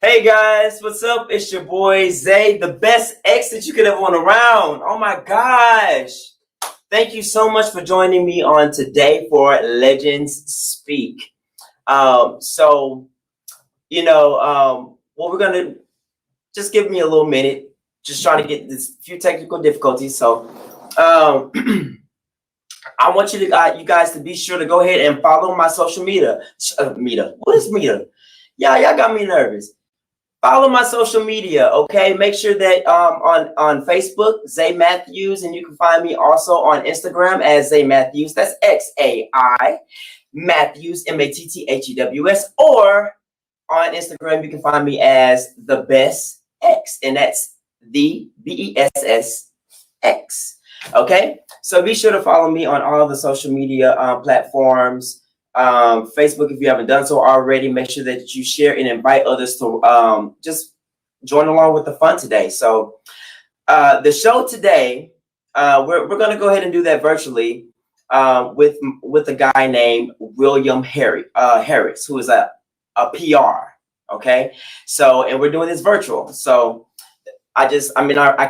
Hey guys, what's up? It's your boy Zay, the best ex that you could ever want around. Oh my gosh. Thank you so much for joining me on today for Legends Speak. So, what we're going to just give me a little minute, just trying to get this few technical difficulties. So, um, I want you guys to be sure to go ahead and follow my social media. Media. What is media? Yeah, y'all got me nervous. Follow my social media, okay? Make sure that on Facebook, Xai Matthews, and you can find me also on Instagram as Xai Matthews. That's XAI Matthews, Matthews, or on Instagram you can find me as the best X, and that's the BESSX. Okay, so be sure to follow me on all the social media platforms. Facebook, if you haven't done so already, make sure that you share and invite others to just join along with the fun today. So the show today, we're going to go ahead and do that virtually with a guy named William Harris, who is a PR. Okay, so and we're doing this virtual. So I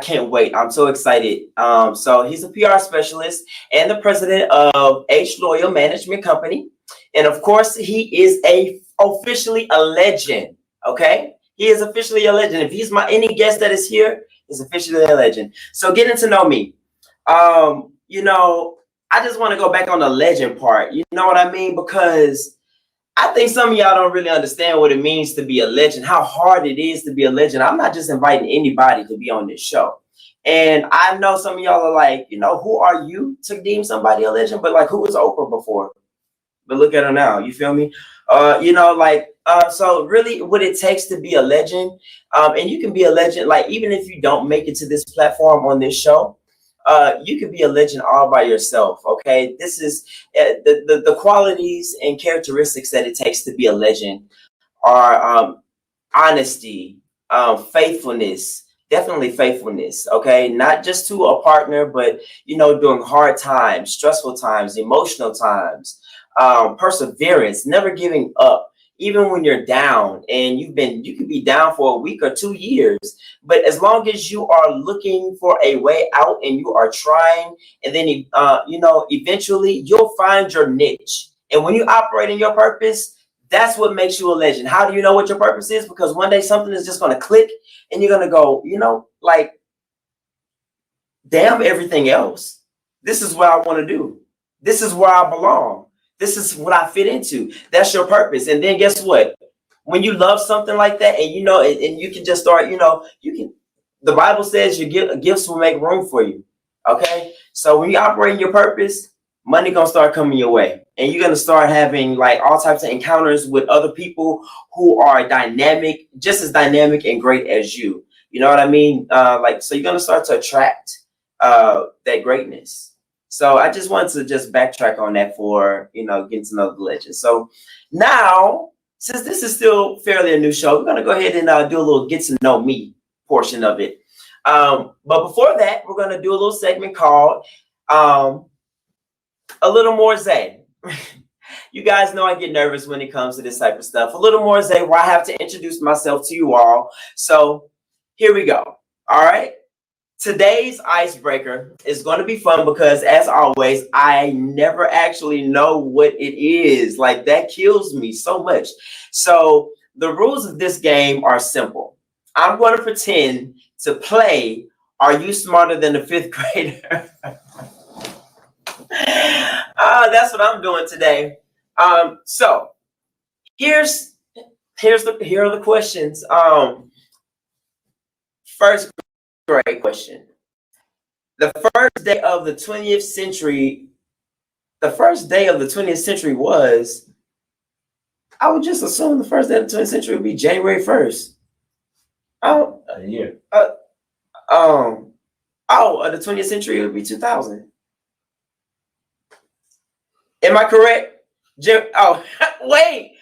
can't wait. I'm so excited. So he's a PR specialist and the president of Hloyal Management Company. And of course, he is officially a legend. Okay? He is officially a legend. If he's any guest that is here, is officially a legend. So getting to know me. I just want to go back on the legend part. You know what I mean? Because I think some of y'all don't really understand what it means to be a legend, how hard it is to be a legend. I'm not just inviting anybody to be on this show. And I know some of y'all are like, who are you to deem somebody a legend? But like, who was Oprah before? But look at her now. You feel me? So really what it takes to be a legend, and you can be a legend, like even if you don't make it to this platform on this show, you can be a legend all by yourself. Okay, this is the qualities and characteristics that it takes to be a legend are honesty, faithfulness, definitely faithfulness. Okay, not just to a partner, but during hard times, stressful times, emotional times, perseverance, never giving up. Even when you're down and you could be down for a week or 2 years, but as long as you are looking for a way out and you are trying, and then eventually you'll find your niche. And when you operate in your purpose, that's what makes you a legend. How do you know what your purpose is? Because one day something is just going to click and you're going to go, like, damn everything else. This is what I want to do. This is where I belong. This is what I fit into. That's your purpose. And then guess what? When you love something like that, and and you can just start, the Bible says your gifts will make room for you. Okay. So when you operate in your purpose, money gonna start coming your way. And you're gonna start having like all types of encounters with other people who are dynamic, just as dynamic and great as you. You know what I mean? So you're gonna start to attract that greatness. So I just wanted to just backtrack on that for, getting to know the legend. So now, since this is still fairly a new show, we're going to go ahead and do a little get to know me portion of it. But before that, we're going to do a little segment called A Little More Zay. You guys know I get nervous when it comes to this type of stuff. A little more Zay, where I have to introduce myself to you all. So here we go. All right. Today's icebreaker is going to be fun because, as always, I never actually know what it is. Like, that kills me so much. So the rules of this game are simple. I'm going to pretend to play Are You Smarter Than the Fifth Grader? That's what I'm doing today. So here are the questions. First great question. The first day of the 20th century was, I would just assume the first day of the 20th century would be January 1st. Oh, a year. The 20th century would be 2000. Am I correct? Wait.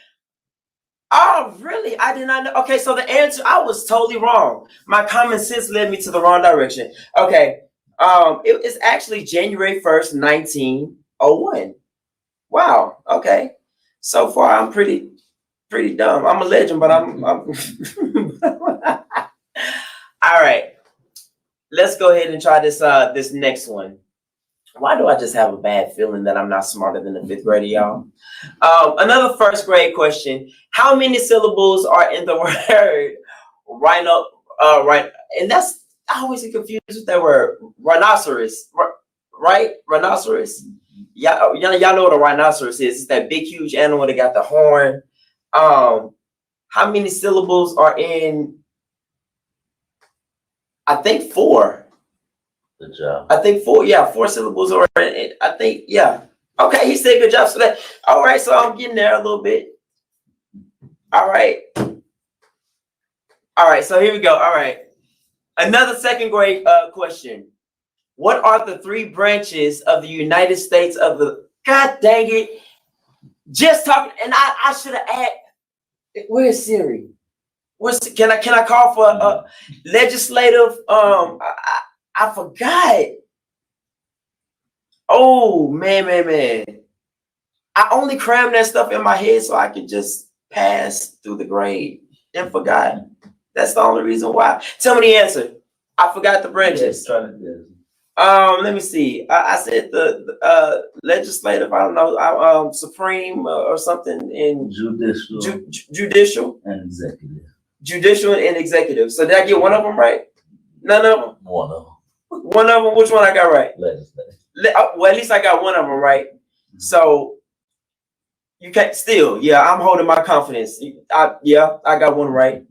Oh, really? I did not know. Okay, so the answer, I was totally wrong. My common sense led me to the wrong direction. Okay. It is actually January 1st, 1901. Wow. Okay. So far, I'm pretty pretty dumb. I'm a legend, but I'm all right. Let's go ahead and try this this next one. Why do I just have a bad feeling that I'm not smarter than a fifth grader, y'all? Another first grade question. How many syllables are in the word rhino? Right, and that's, I always get confused with that word rhinoceros. Right, rhinoceros. Y'all know what a rhinoceros is. It's that big, huge animal that got the horn. How many syllables are in? I think 4. Good job. I think 4. Yeah, 4 syllables are in it. I think, yeah. Okay, he said good job for that. All right, so I'm getting there a little bit. All right. All right, so here we go. All right. Another second grade question. What are the 3 branches of the United States of the, God dang it. Just talking, and I should have asked, where's Siri? Can I call for a legislative? I forgot. Oh man. I only crammed that stuff in my head so I could just pass through the grade and forgot. That's the only reason why. Tell me the answer. I forgot the branches. Let me see. I said the legislative. I don't know. Supreme or something in Judicial. Judicial And executive. Judicial and executive. So did I get one of them right? None of them. One of them. One of them. Which one I got right? Legislative. Well, at least I got one of them right. So you can't still. Yeah, I'm holding my confidence. I got one right.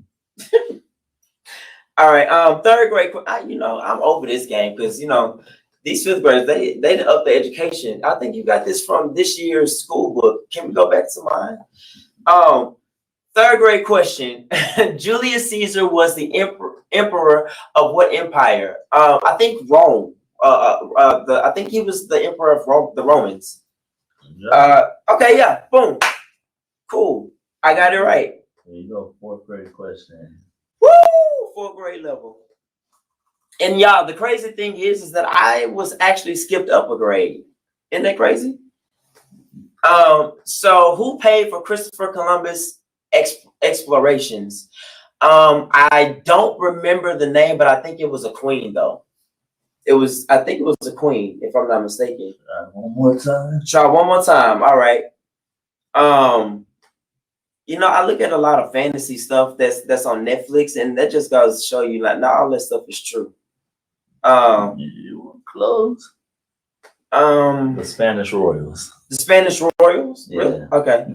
All right. Third grade. I'm over this game because these fifth graders they didn't up the education. I think you got this from this year's school book. Can we go back to mine? Third grade question. Julius Caesar was the emperor of what empire? I think Rome. I think he was the emperor of Rome, the Romans. Okay, yeah, boom, cool. I got it right. There you go. 4th grade question. Woo! 4th grade level. And y'all, the crazy thing is that I was actually skipped up a grade. Isn't that crazy? So who paid for Christopher Columbus explorations? I don't remember the name, but I think it was a queen though. I think it was a queen, if I'm not mistaken. One more time. Try one more time. All right. I look at a lot of fantasy stuff that's on Netflix, and that just goes to show you like not all that stuff is true. You want close? The Spanish Royals. The Spanish Royals? Yeah. Really? Okay.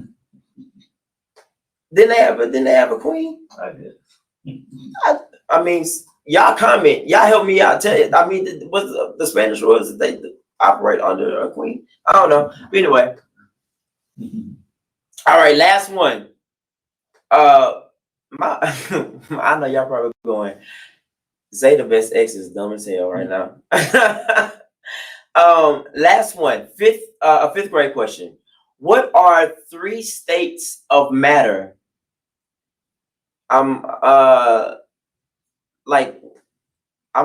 Didn't they have a queen? I guess. I mean, y'all comment. Y'all help me out. Tell you. I mean, what's the Spanish Royals? They operate under a queen? I don't know. But anyway. All right, last one. I know y'all probably going, Zeta Best X is dumb as hell right now. Last one, a fifth grade question. What are 3 states of matter? I'm gonna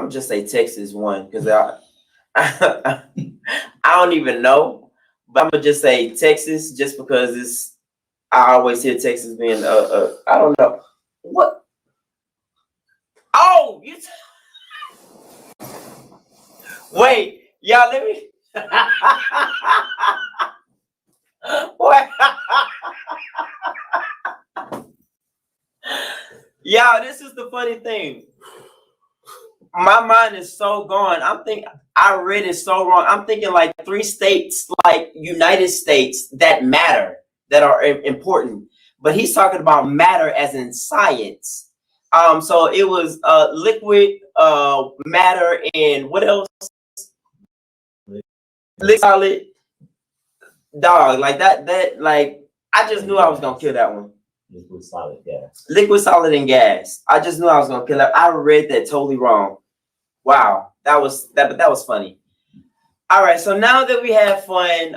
just say Texas one because I don't even know, but I'm gonna just say Texas just because I always hear Texas being I don't know what. Oh, wait, y'all, let me. What? Y'all, this is the funny thing. My mind is so gone. I'm thinking I read it so wrong. I'm thinking like 3 states, like United States, that matter, that are important. But he's talking about matter as in science. So it was liquid, matter, and what else? Liquid, solid, dog. Like that. Like I just knew I was gonna kill that one. Liquid, solid, gas. Liquid, solid, and gas. I just knew I was gonna kill that. I read that totally wrong. Wow, that was funny. All right, so now that we have fun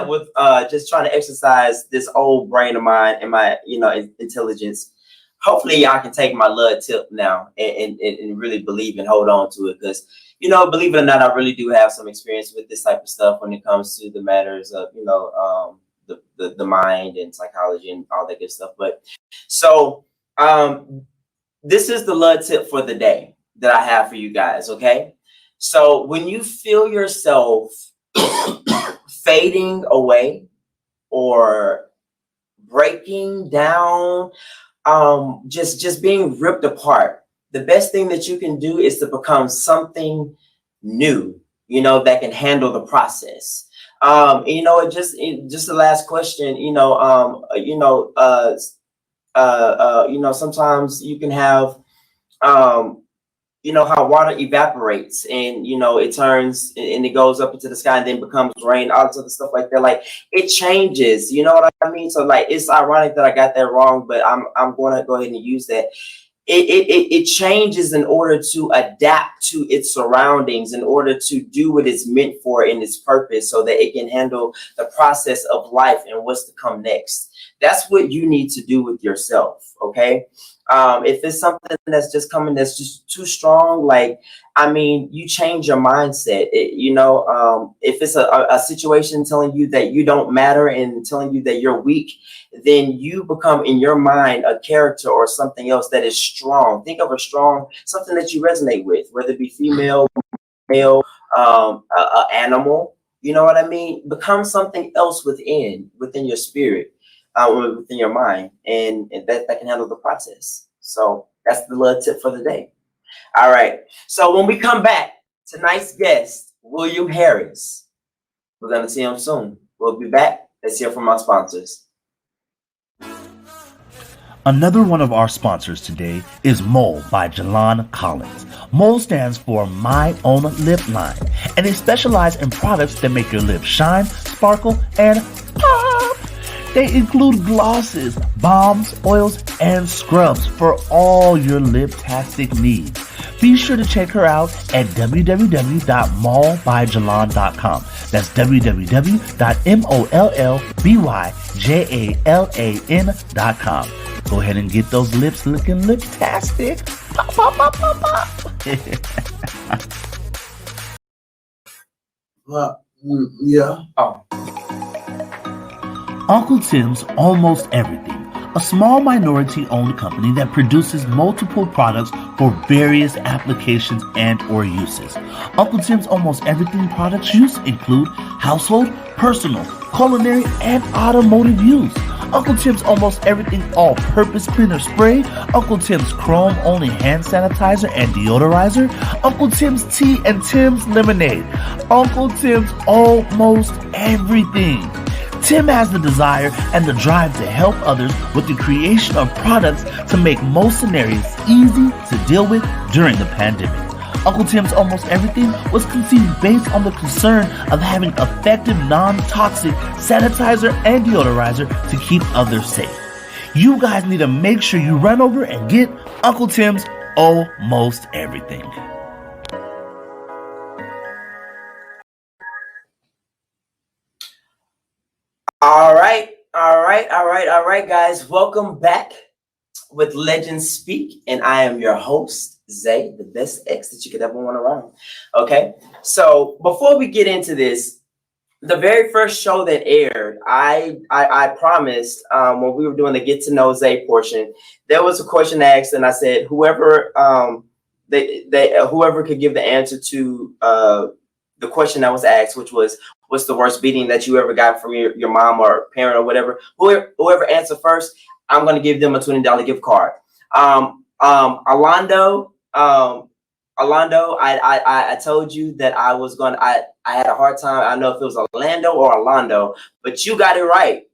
with just trying to exercise this old brain of mine and my intelligence, hopefully y'all can take my little tip now and really believe and hold on to it, because believe it or not, I really do have some experience with this type of stuff when it comes to the matters of the mind and psychology and all that good stuff. But so this is the love tip for the day that I have for you guys. Okay, so when you feel yourself fading away or breaking down, just being ripped apart, the best thing that you can do is to become something new, that can handle the process. Just the last question, sometimes you can have, how water evaporates and, it turns and it goes up into the sky and then becomes rain, all this other stuff like that. Like, it changes, you know what I mean? So like, it's ironic that I got that wrong, but I'm going to go ahead and use that. It changes in order to adapt to its surroundings, in order to do what it's meant for in its purpose, so that it can handle the process of life and what's to come next. That's what you need to do with yourself. Okay. If it's something that's just coming, that's just too strong, you change your mindset. If it's a situation telling you that you don't matter and telling you that you're weak, then you become in your mind a character or something else that is strong. Think of something that you resonate with, whether it be female, male, animal. You know what I mean? Become something else within your spirit, within your mind, and that can handle the process. So that's the little tip for the day. All right. So when we come back, tonight's guest, William Harris. We're going to see him soon. We'll be back. Let's hear from our sponsors. Another one of our sponsors today is Mole by Jalon Collins. Mole stands for My Own Lip Line, and they specialize in products that make your lips shine, sparkle, and pop. They include glosses, balms, oils, and scrubs for all your lip-tastic needs. Be sure to check her out at www.mollbyjalon.com. That's www.mollbyjalan.com. Go ahead and get those lips looking lip-tastic. Pop, pop, pop, pop, pop. Yeah. Oh. Uncle Tim's Almost Everything, a small minority-owned company that produces multiple products for various applications and or uses. Uncle Tim's Almost Everything products use include household, personal, culinary, and automotive use. Uncle Tim's Almost Everything all-purpose cleaner spray, Uncle Tim's chrome-only hand sanitizer and deodorizer, Uncle Tim's tea and Tim's lemonade, Uncle Tim's Almost Everything. Tim has the desire and the drive to help others with the creation of products to make most scenarios easy to deal with during the pandemic. Uncle Tim's Almost Everything was conceived based on the concern of having effective non-toxic sanitizer and deodorizer to keep others safe. You guys need to make sure you run over and get Uncle Tim's Almost Everything. All right, guys. Welcome back with Legends Speak, and I am your host, Xai, the best ex that you could ever want around. Okay, so before we get into this, the very first show that aired, I promised when we were doing the Get to Know Xai portion, there was a question asked, and I said whoever whoever could give the answer to the question that was asked, which was, what's the worst beating that you ever got from your mom or parent or whatever? Whoever answered first, I'm going to give them a $20 gift card. Alando, I told you that I was going to, I had a hard time. I don't know if it was Orlando or Orlando, but you got it right.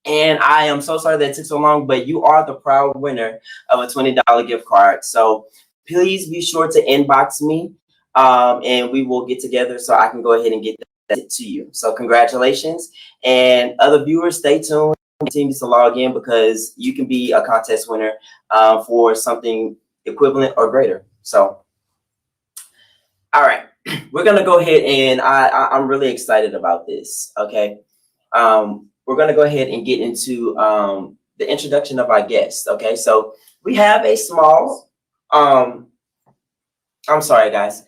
And I am so sorry that it took so long, but you are the proud winner of a $20 gift card. So please be sure to inbox me, and we will get together so I can go ahead and get that to you. So congratulations. And other viewers, stay tuned. Continue to log in because you can be a contest winner for something equivalent or greater. So, all right, we're going to go ahead and I'm really excited about this. Okay. We're going to go ahead and get into the introduction of our guest. Okay. So we have a small, I'm sorry, guys.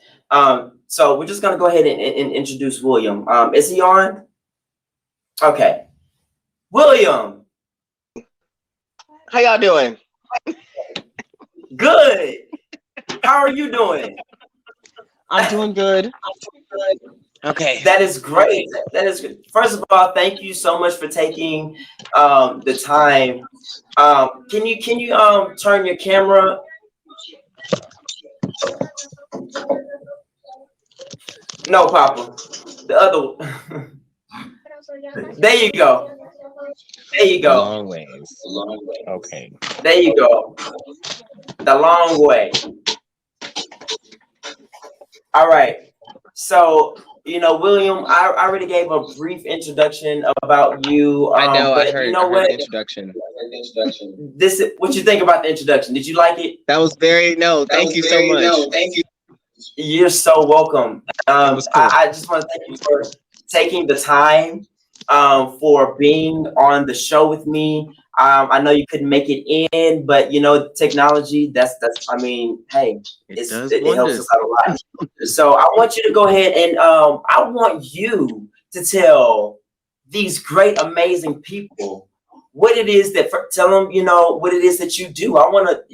So we're just going to go ahead and introduce William. Is he on? Okay. William. How y'all doing? Good. How are you doing? I'm doing good. Okay. That is great. That is good. First of all, thank you so much for taking the time. Can you turn your camera? No, Papa. The other one. There you go. There you go. Long ways. Okay. There you go. The long way. All right. So, William, I already gave a brief introduction about you. I know. But I heard. You know I heard what? the introduction. What you think about the introduction? Did you like it? That was very Thank you so much. Thank you. You're so welcome. Was cool. I just want to thank you for taking the time, for being on the show with me. I know you couldn't make it in, but technology. That's. I mean, hey, it helps us out a lot. So I want you to go ahead and I want you to tell these great, amazing people what it is tell them, what it is that you do. I want to,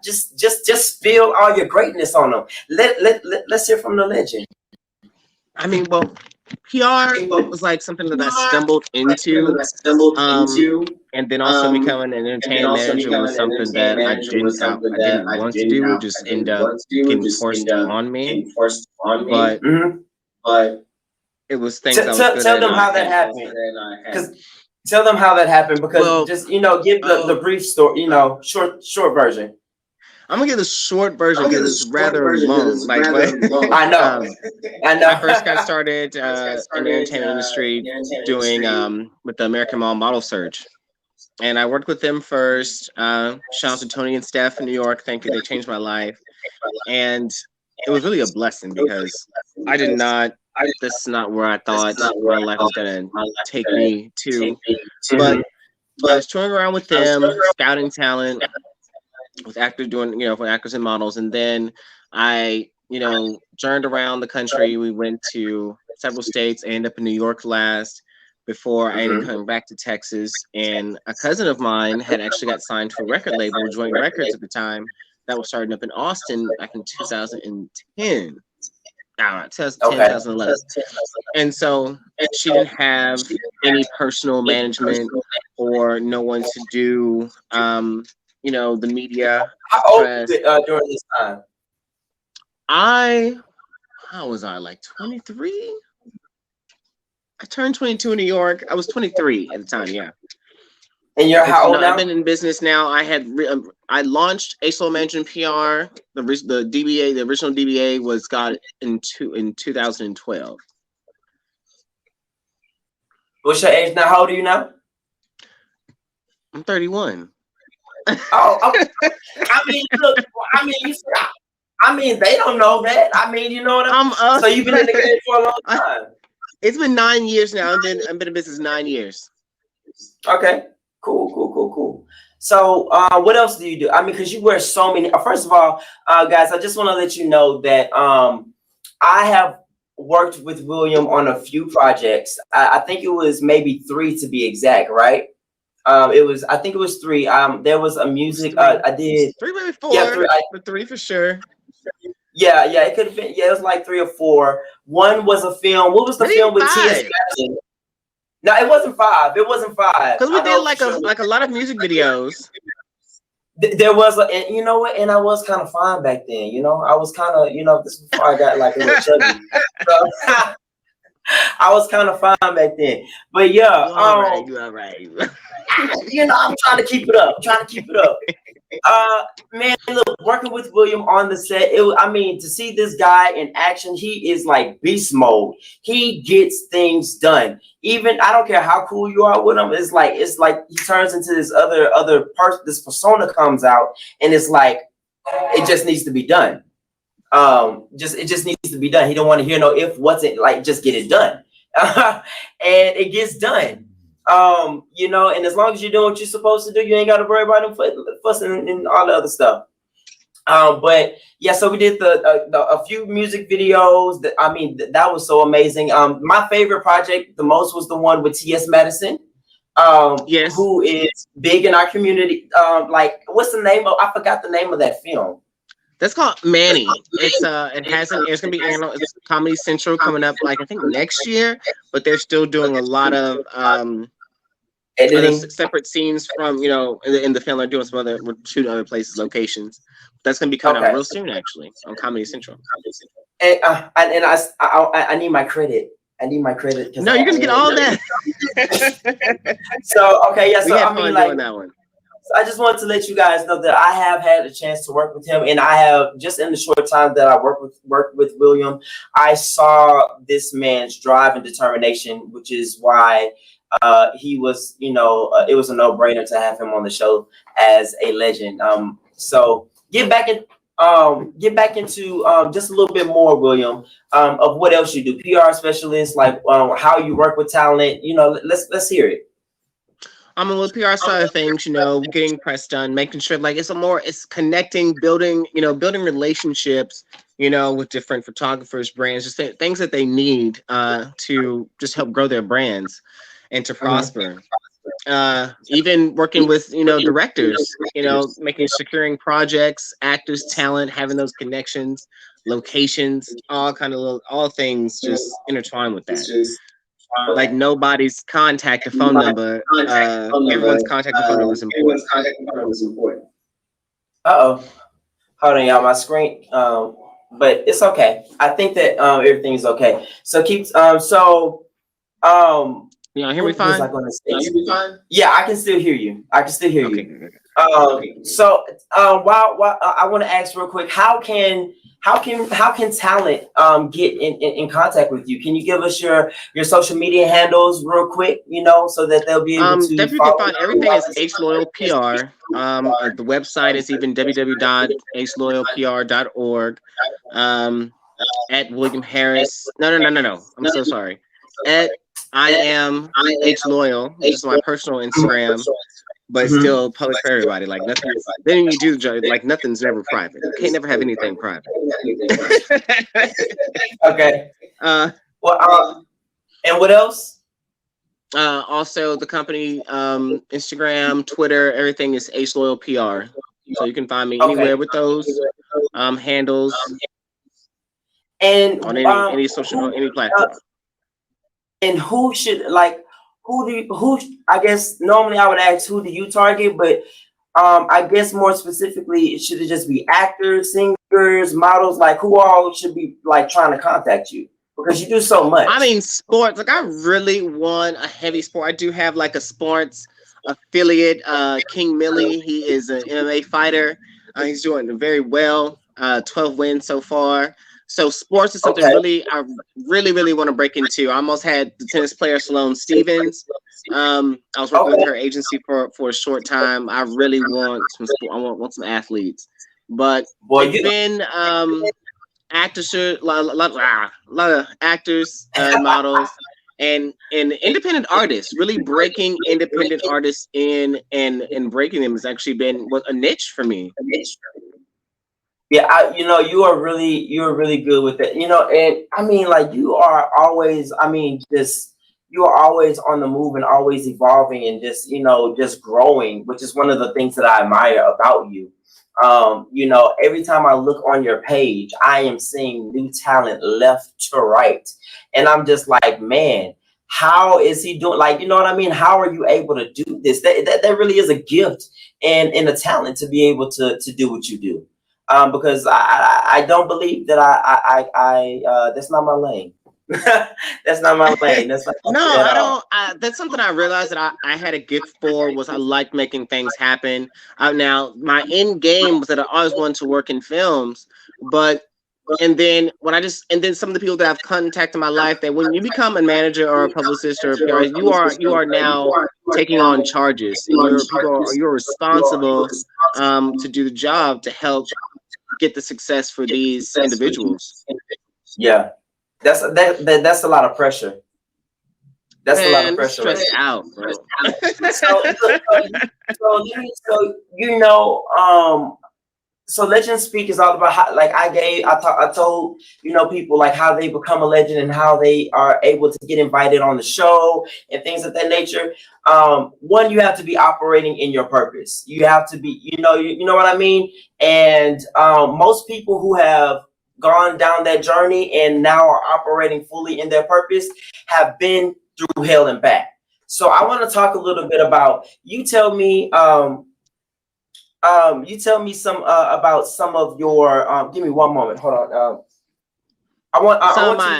just spill all your greatness on them. Let's hear from the legend. I mean, well, PR was like something that I stumbled into, and then also becoming an entertainment manager was something that I didn't want to do. It just ended up getting forced on me. But it was things I was good at. Tell them how that happened. Tell them how that happened, because give the brief story, short version. I'm gonna give the short version because it's rather long. I know. I first got started in the entertainment industry doing with the American Model Search, and I worked with them first. Shout out to Tony and Steph in New York. Thank you. They changed my life, and it was really a blessing because I did not. This is not where I thought my life was gonna take me to, but I was touring around with them, scouting talent with actors for actors and models, and then I journeyed around the country. We went to several states. I ended up in New York last before I ended up coming back to Texas. And a cousin of mine had actually got signed to a record label, Joint Records at the time, that was starting up in Austin back in 2010. 2011. And so she didn't have any personal management or no one to do the media. How old was it during this time? How was I, like 23? I turned 22 in New York. I was 23 at the time, yeah. And you're how old now? I've been in business now. I launched Hloyal Management PR. The DBA, the original DBA was got in 2012. What's your age now? How old are you now? I'm 31. Oh, okay. Look. They don't know that. You know what I'm. So you've been in the game for a long time. It's been 9 years now. I've been in business 9 years. Okay. Cool. So, what else do you do? Because you wear so many. First of all, guys, I just want to let you know that I have worked with William on a few projects. I think it was maybe 3 to be exact, right? I think it was 3. There was a music. I did 3, maybe 4. Yeah, 3 for sure. Yeah, it could have been. Yeah, it was like 3 or 4. One was a film. What was the film with T.S. Madison? No, it wasn't 5. Because we did like a lot of music videos. There was, and you know what? And I was kind of fine back then. I was kind of, this was before I got like a little chubby. So, I was kind of fine back then. But yeah, you all right. I'm trying to keep it up. Man, look, working with William on the set, to see this guy in action, he is like beast mode. He gets things done. Even I don't care how cool you are with him. It's like he turns into this other person. This persona comes out, and it's like it just needs to be done. It just needs to be done. He don't want to hear no if, what's it, like just get it done. And it gets done. And as long as you're doing what you're supposed to do, you ain't got to worry about them fussing and all the other stuff. But yeah, so we did a few music videos. That was so amazing. My favorite project the most was the one with T.S. Madison. Yes. who is big in our community. Like, what's the name of? I forgot the name of that film. That's called Manny. It's it's gonna be airing on it's Comedy Central coming up like I think next year, but they're still doing a lot of Editing. separate scenes from in the film. They're doing some we're shooting other places, locations. That's gonna be coming out real soon, actually, on Comedy Central. And I need my credit. I need my credit. No, you're gonna get all that. So okay, yeah. So I mean, like that one. I just wanted to let you guys know that I have had a chance to work with him, and I have just in the short time that I worked with William, I saw this man's drive and determination, which is why he was, it was a no-brainer to have him on the show as a legend. So get back into just a little bit more, William, of what else you do. PR specialist, like how you work with talent. Let's hear it. I'm on the PR side of things, getting press done, making sure like it's connecting, building relationships, with different photographers, brands, just things that they need to just help grow their brands and to prosper. Even working with, directors, securing projects, actors, talent, having those connections, locations, all things just intertwined with that. Like nobody's contact or phone number. Everyone's contact and phone number is important. Hold on, y'all. My screen. But it's okay. I think that everything is okay. So keep. You hear me fine? Yeah, I can still hear you. You. So while I want to ask real quick, how can talent get in contact with you? Can you give us your social media handles real quick, so that they'll be able to definitely can find everything is Hloyal PR. The website is even www.hloyalpr.org. At William Harris. No. I'm so sorry. At I am Hloyal, which is my personal Instagram. But it's still public for everybody. Like nothing. Then you do like nothing's never private. You can't never have anything private. Okay. And what else? Also, the company Instagram, Twitter, everything is Hloyal PR. So you can find me anywhere with those handles. And on any social any platform. And who should I guess normally I would ask who do you target, but I guess more specifically, should it just be actors, singers, models? Like who all should be like trying to contact you? Because you do so much. I mean, sports. Like I really want a heavy sport. I do have like a sports affiliate, King Millie. He is an MMA fighter. He's doing very well. 12 wins so far. So sports is something I really want to break into. I almost had the tennis player Sloane Stevens. I was working with her agency for a short time. I really want some sport. I want some athletes. But it's been actors, a lot of actors and models and independent artists. Really breaking independent artists in and breaking them has actually been a niche for me. Yeah, you are really good with it. And I mean, like you are always on the move and always evolving and just growing, which is one of the things that I admire about you. Every time I look on your page, I am seeing new talent left to right. And I'm just like, man, how is he doing? Like, you know what I mean? How are you able to do this? That really is a gift and a talent to be able to do what you do. Because I don't believe that I that's not my lane. That's not my lane. That's not I don't. That's something I realized that I had a gift for. Was I like making things happen. Now my end game was that I always wanted to work in films, and then some of the people that I've contacted in my life, that when you become a manager or a publicist or a PR, you are now taking on charges. You're responsible to do the job to help get the success for these individuals. Yeah, that's a lot of pressure. That's a lot of pressure. Stressed out, bro. so Legend Speak is all about how, like I told, you know, people like how they become a legend and how they are able to get invited on the show and things of that nature. One, you have to be operating in your purpose. You have to be, you know what I mean? And most people who have gone down that journey and now are operating fully in their purpose have been through hell and back. So I want to talk a little bit about, you tell me some about some of your give me one moment, hold on. I want you to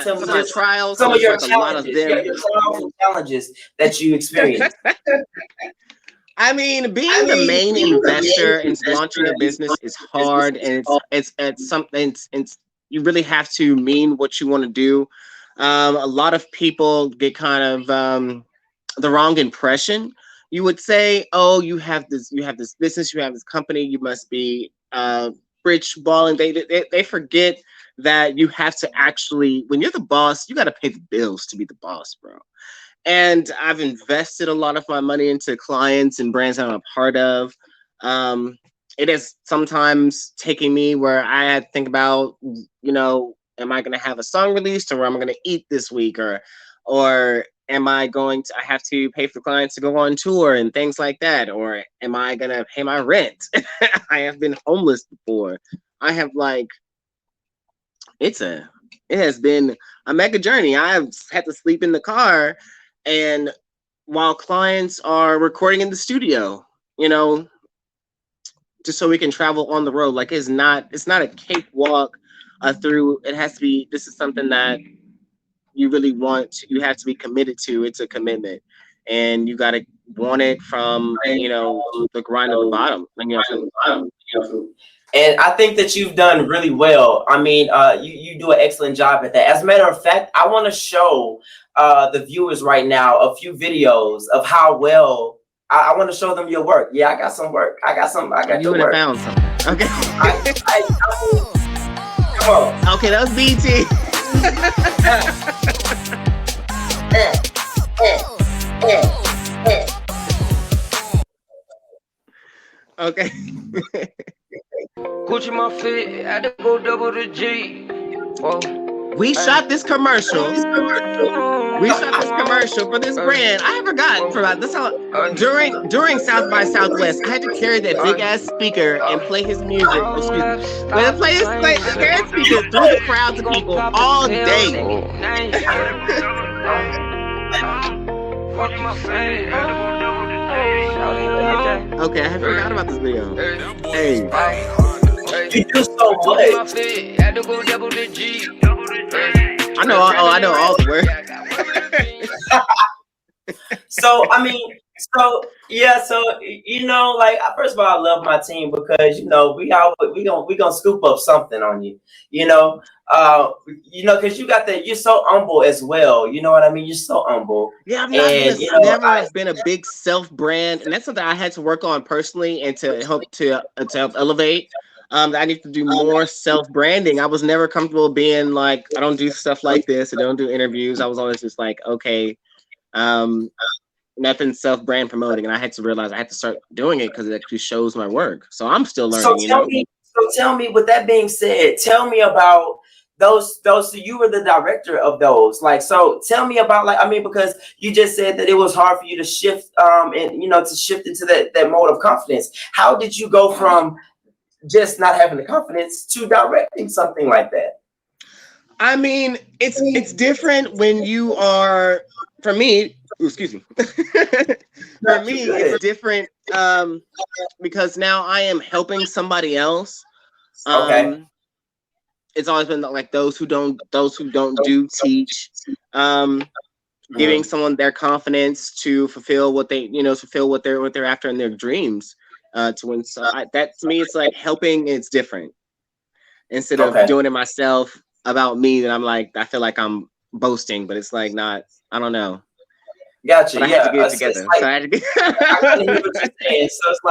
tell me just trials, some of your like challenges, your trials and challenges that you experienced. I mean, being the main investor in launching a business is hard, and it's something. You really have to mean what you want to do. A lot of people get kind of the wrong impression. You would say, "Oh, you have this business, you have this company, you must be rich, balling." They forget that you have to actually, when you're the boss, you got to pay the bills to be the boss, bro. And I've invested a lot of my money into clients and brands that I'm a part of. It is sometimes taking me where I had to think about, you know, am I going to have a song released, or am I going to eat this week, or am I going to, I have to pay for clients to go on tour and things like that, or am I going to pay my rent? I have been homeless before. I have it has been a mega journey. I've had to sleep in the car, and while clients are recording in the studio, you know, just so we can travel on the road. Like it's not a cakewalk through. It has to be. This is something that you really want. You have to be committed to. It's a commitment, and you got to want it from, you know, the grind of the bottom. And I think that you've done really well. I mean, you do an excellent job at that. As a matter of fact, I want to show the viewers right now a few videos of how well. I want to show them your work. Yeah, I got some work. I got you would have found something. Okay. Come on. Okay, that was BT. Okay. Gucci my fit, had to go double the G. Whoa. We shot this commercial. We shot this commercial for this brand. I forgot for this. During South by Southwest, I had to carry that big ass speaker and play his music. Excuse me. But play his speaker through the crowds of people all day. Okay, I forgot about this video. Hey. You do so much. I know all the words. So you know, like, first of all, I love my team because, you know, we gonna scoop up something on you, you know, because you got that, you're so humble as well, you know what I mean? You're so humble. Yeah, I've never been a big self brand, and that's something I had to work on personally and to help elevate. I need to do more self-branding. I was never comfortable being like, I don't do stuff like this. I don't do interviews. I was always just like, okay, nothing self-brand promoting. And I had to realize I had to start doing it because it actually shows my work. So I'm still learning. So tell me, with that being said, tell me about those, so you were the director of those. Like, so tell me about, like, I mean, because you just said that it was hard for you to shift, and, you know, to shift into that mode of confidence. How did you go from just not having the confidence to directing something like that? I mean, it's different when you are, for me, excuse me. For me, it's different because now I am helping somebody else. Okay. It's always been like those who don't do teach, giving someone their confidence to fulfill what they're after in their dreams. To win, so that to me, it's like helping. It's different instead of doing it myself about me. That I'm like, I feel like I'm boasting, but it's like not. I don't know. Gotcha. But I had to get it together. Like, so I had to get. I hear what you're saying. So it's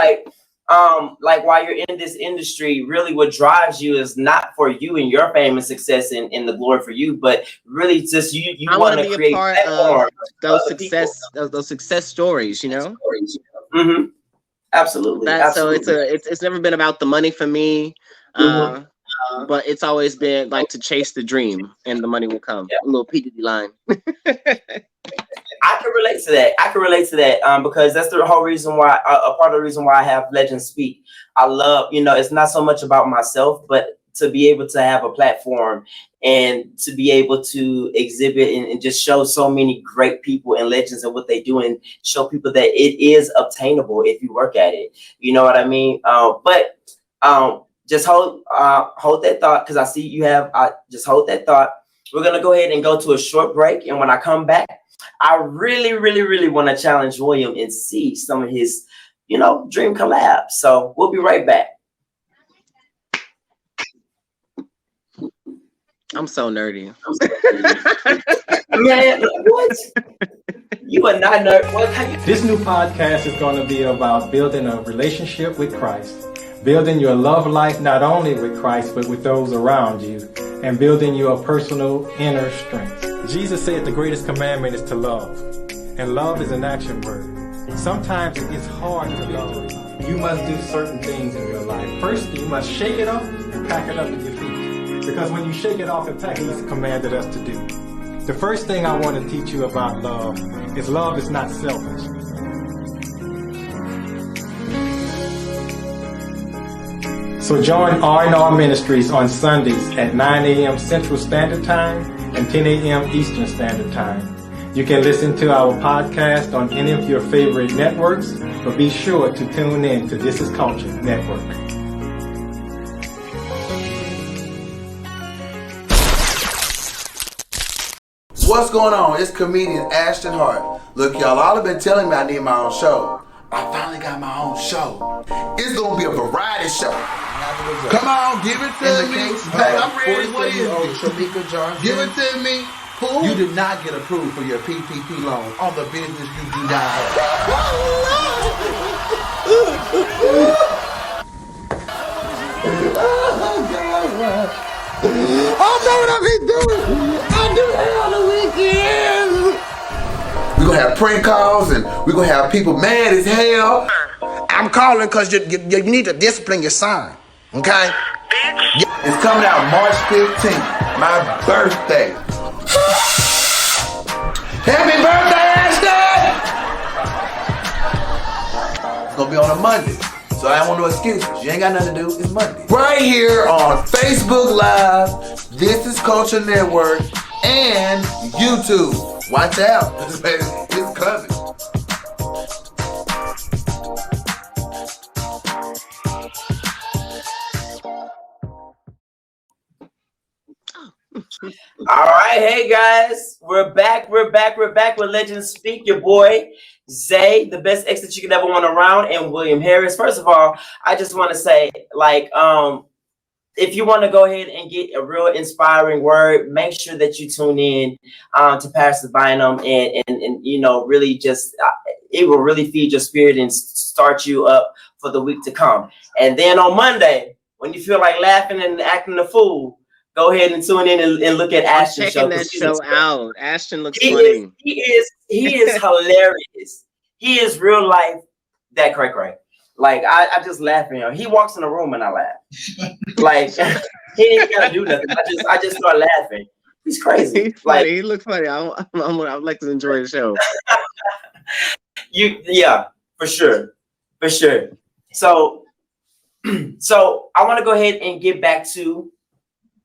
like while you're in this industry, really what drives you is not for you and your fame and success and the glory for you, but really just you want to create a part of those success stories. You know. Mm-hmm. Absolutely. So it's never been about the money for me. But it's always been like to chase the dream and the money will come. A little P. Diddy line. I can relate to that. Because that's the whole reason why, a part of the reason why I have Legends Speak. I love, it's not so much about myself, but to be able to have a platform and to be able to exhibit and just show so many great people and legends and what they do, and show people that it is obtainable if you work at it. You know what I mean? Just hold that thought, because I see you have. Just hold that thought. We're gonna go ahead and go to a short break, and when I come back, I really, really, really want to challenge William and see some of his, dream collabs. So we'll be right back. I'm so nerdy. Man, what? You are not nerdy. What? This new podcast is going to be about building a relationship with Christ, building your love life not only with Christ, but with those around you, and building your personal inner strength. Jesus said the greatest commandment is to love, and love is an action word. Sometimes it's hard to love. You must do certain things in your life. First, you must shake it off and pack it up in your feet. Because when you shake it off and pack it, He's commanded us to do. The first thing I want to teach you about love is not selfish. So join R&R Ministries on Sundays at 9 a.m. Central Standard Time and 10 a.m. Eastern Standard Time. You can listen to our podcast on any of your favorite networks, but be sure to tune in to This Is Culture Network. What's going on? It's comedian Ashton Hart. Look, y'all, all have been telling me I need my own show. I finally got my own show. It's gonna be a variety show. Come on, give it to me. Hey, I'm ready. What is it? Give it to me. Who? You did not get approved for your PPP loan on the business you do not have. Oh, know what I've been doing. I do that on the weekends. We're going to have prank calls and we're going to have people mad as hell. I'm calling because you need to discipline your son. Okay? It's coming out March 15th, my birthday. Happy birthday, Ashton! It's going to be on a Monday. So I don't want no excuses. You ain't got nothing to do. It's Monday. Right here on Facebook Live, This Is Culture Network, and YouTube. Watch out. It's coming. All right, hey guys, we're back with Legends Speak. Your boy Zay, the best ex that you could ever want around, and William Harris. First of all, I just want to say, if you want to go ahead and get a real inspiring word, make sure that you tune in to Pastor Bynum, and really just it will really feed your spirit and start you up for the week to come. And then on Monday, when you feel like laughing and acting a fool, go ahead and tune in and look at Ashton's show. Checking that show out. Ashton looks funny. He is hilarious. He is real life that cray. Like I just laugh at him. He walks in the room and I laugh. Like he ain't gotta do nothing. I just start laughing. He's crazy. He's funny. He looks funny. I'd like to enjoy the show. Yeah, for sure. So I want to go ahead and get back to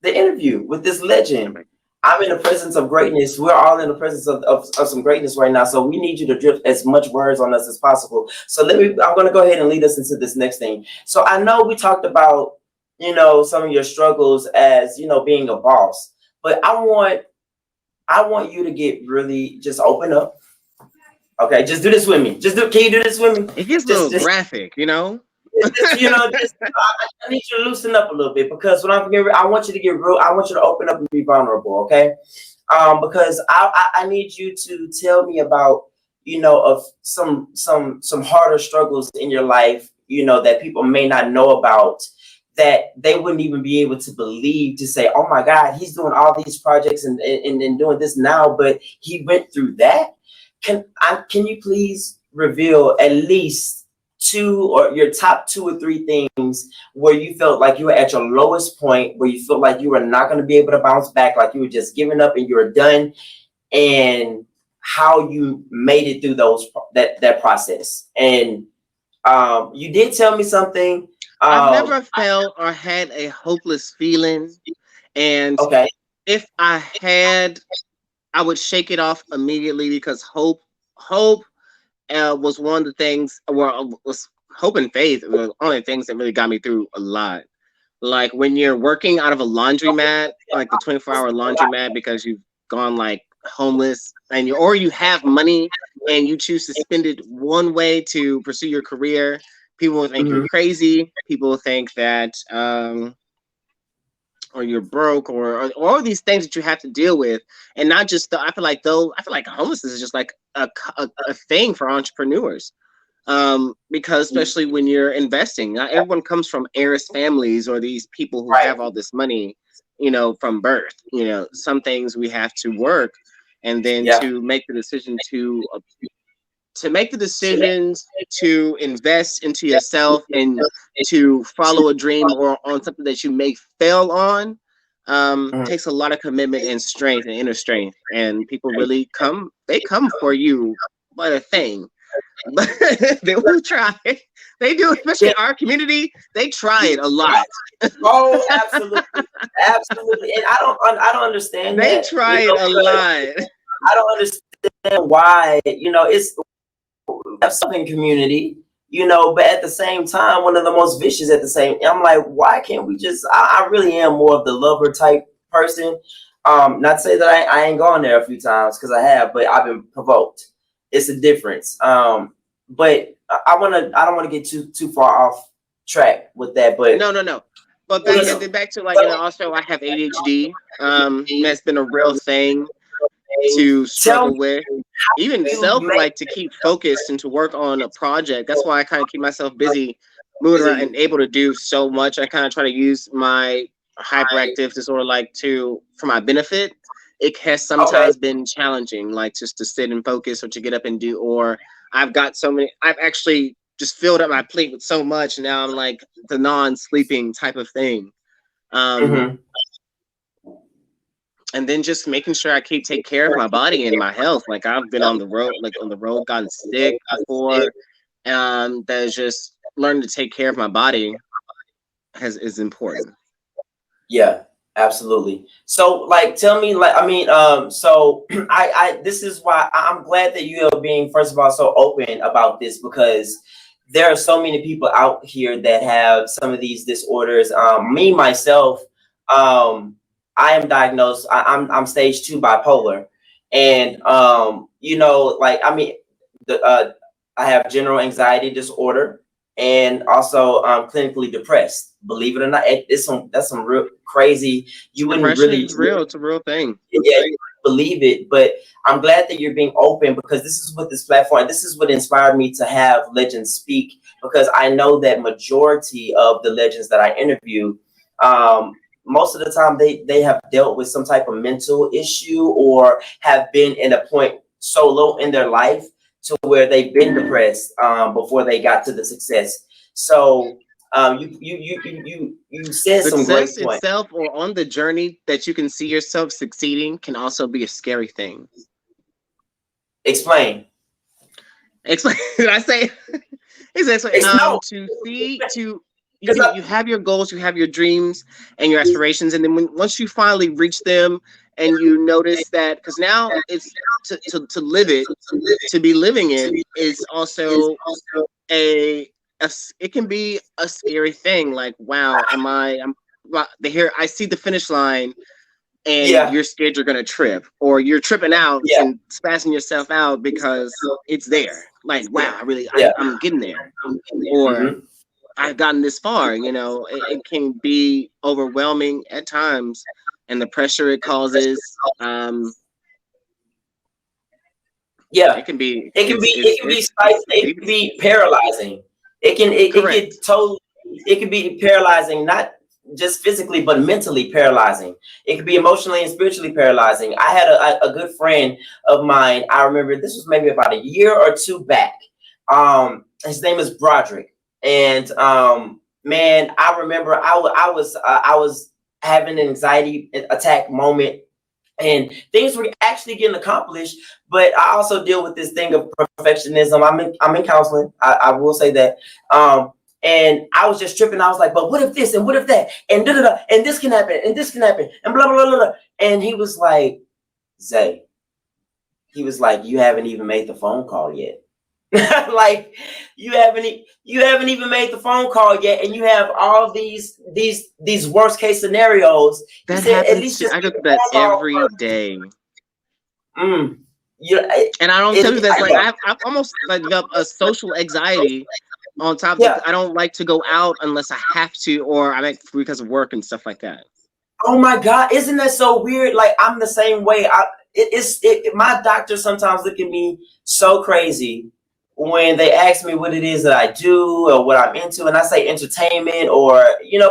the interview with this legend. I'm in the presence of greatness. We're all in the presence of some greatness right now. So we need you to drip as much words on us as possible. So I'm going to go ahead and lead us into this next thing. So I know we talked about, some of your struggles as, being a boss, but I want you to get really just open up. Okay. Just do this with me. Can you do this with me? It gets a little graphic, I need you to loosen up a little bit, because I want you to get real. I want you to open up and be vulnerable, okay? Because I need you to tell me about, of some harder struggles in your life, that people may not know about, that they wouldn't even be able to believe, to say, oh my God, he's doing all these projects and doing this now, but he went through that. Can you please reveal at least your top 2 or 3 things where you felt like you were at your lowest point, where you felt like you were not going to be able to bounce back, like you were just giving up and you were done, and how you made it through that process. And you did tell me something. I've never felt or had a hopeless feeling, and okay. If I had, I would shake it off immediately, because hope was one of the things, was hope and faith were the only things that really got me through a lot. Like when you're working out of a laundromat, like the 24-hour laundromat, because you've gone like homeless, and you have money and you choose to spend it one way to pursue your career, people will think you're crazy. People will think that or you're broke, or all these things that you have to deal with. And not just I feel like homelessness is just like a thing for entrepreneurs. Because especially when you're investing, not everyone comes from heiress families or these people who have all this money, from birth. Some things we have to work, and then to make the decision to make the decisions to invest into yourself and to follow a dream or on something that you may fail on, takes a lot of commitment and strength and inner strength. And people really come for you, but a thing. But they will try. They do, especially in our community. They try it a lot. Oh, absolutely, absolutely. And I don't understand. They try it a lot. I don't understand why. It's a something community. But at the same time, one of the most vicious at the same. I'm like, why can't we just? I really am more of the lover type person. Not to say that I ain't gone there a few times, because I have, but I've been provoked. It's a difference. But I don't want to get too far off track with that. But no. But back to also I have ADHD. That's been a real thing to struggle with. Even to keep focused and to work on a project. That's why I kind of keep myself busy, moving around and able to do so much. I kind of try to use my hyperactive disorder for my benefit. It has sometimes been challenging, just to sit and focus, or to get up and do, or I've actually just filled up my plate with so much. Now I'm like the non-sleeping type of thing. And then just making sure I take care of my body and my health. Like I've been on the road, gotten sick before. That's just learning to take care of my body is important. Yeah, absolutely. So tell me, so this is why I'm glad that you are being, first of all, so open about this, because there are so many people out here that have some of these disorders. Me, myself, I am diagnosed. I'm stage 2 bipolar, and I have general anxiety disorder, and also clinically depressed. Believe it or not, that's some real crazy. You wouldn't Depression really. It's real. It's a real thing. Yeah, you believe it, but I'm glad that you're being open, because this is what this platform. This is what inspired me to have legends speak, because I know that majority of the legends that I interview, most of the time they have dealt with some type of mental issue, or have been in a point so low in their life to where they've been depressed before they got to the success. So you said some great Success points. itself, or on the journey that you can see yourself succeeding, can also be a scary thing. Explain. Did I say? Exactly. You have your goals, you have your dreams and your aspirations, and then once you finally reach them, and you notice that, because now it's to live it, to be living it is also it can be a scary thing. Like, wow, I see the finish line, and you're scared you're gonna trip, or you're tripping out and spazzing yourself out because it's there. Like, wow, I'm getting there, or I've gotten this far. It can be overwhelming at times, and the pressure it causes. It can be paralyzing. It can be paralyzing, not just physically, but mentally paralyzing. It could be emotionally and spiritually paralyzing. I had a good friend of mine. I remember this was maybe about a year or two back. His name is Broderick, and man, I remember I was having an anxiety attack moment, and things were actually getting accomplished. But I also deal with this thing of perfectionism. I'm in counseling. I will say that. And I was just tripping. I was like, but what if this and what if that and da da da and this can happen and this can happen and blah blah blah blah. And he was like, Zay, you haven't even made the phone call yet. Like you haven't even made the phone call yet, and you have all these worst case scenarios. That happens. I do that every day. Yeah, and I don't tell you that. Like I've almost like developed a social anxiety. On top of that, I don't like to go out unless I have to, or I like because of work and stuff like that. Oh my God, isn't that so weird? Like I'm the same way. My doctors sometimes look at me so crazy when they ask me what it is that I do or what I'm into, and I say entertainment, or